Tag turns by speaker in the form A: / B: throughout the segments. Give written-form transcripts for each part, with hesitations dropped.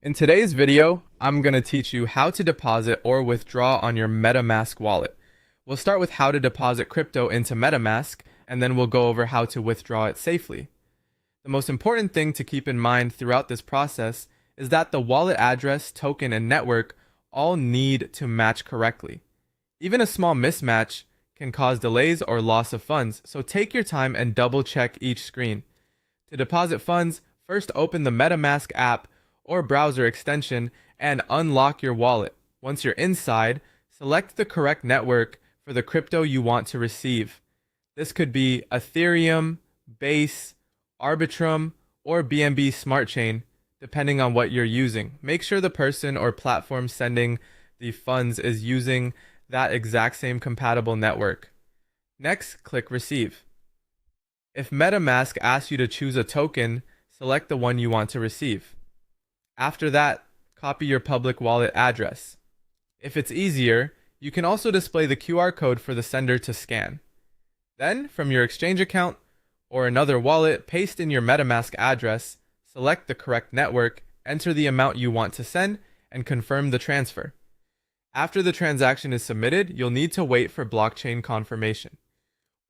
A: In today's video, I'm going to teach you how to deposit or withdraw on your MetaMask wallet. We'll start with how to deposit crypto into MetaMask, and then we'll go over how to withdraw it safely. The most important thing to keep in mind throughout this process is that the wallet address, token, and network all need to match correctly. Even a small mismatch can cause delays or loss of funds, so take your time and double check each screen. To deposit funds, first open the MetaMask app or browser extension and unlock your wallet. Once you're inside, select the correct network for the crypto you want to receive. This could be Ethereum, Base, Arbitrum, or BNB Smart Chain, depending on what you're using. Make sure the person or platform sending the funds is using that exact same compatible network. Next, click Receive. If MetaMask asks you to choose a token, select the one you want to receive. After that, copy your public wallet address. If it's easier, you can also display the QR code for the sender to scan. Then, from your exchange account or another wallet, paste in your MetaMask address, select the correct network, enter the amount you want to send, and confirm the transfer. After the transaction is submitted, you'll need to wait for blockchain confirmation.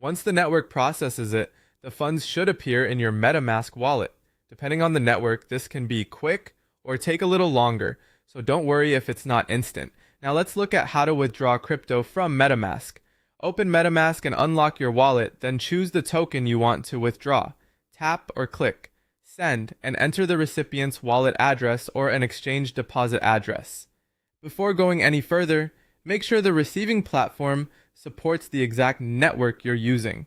A: Once the network processes it, the funds should appear in your MetaMask wallet. Depending on the network, this can be quick or take a little longer, so don't worry if it's not instant. Now let's look at how to withdraw crypto from MetaMask. Open MetaMask and unlock your wallet, then choose the token you want to withdraw. Tap or click Send and enter the recipient's wallet address or an exchange deposit address. Before going any further, make sure the receiving platform supports the exact network you're using.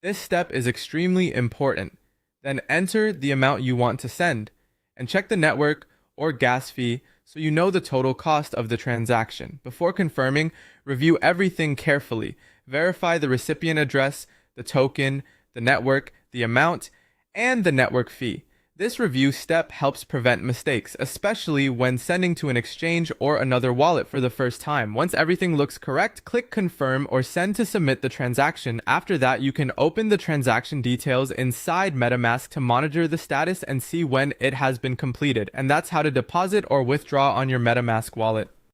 A: This step is extremely important. Then enter the amount you want to send, and check the network or gas fee so you know the total cost of the transaction. Before confirming, review everything carefully. Verify the recipient address, the token, the network, the amount, and the network fee. This review step helps prevent mistakes, especially when sending to an exchange or another wallet for the first time. Once everything looks correct, click Confirm or Send to submit the transaction. After that, you can open the transaction details inside MetaMask to monitor the status and see when it has been completed. And that's how to deposit or withdraw on your MetaMask wallet.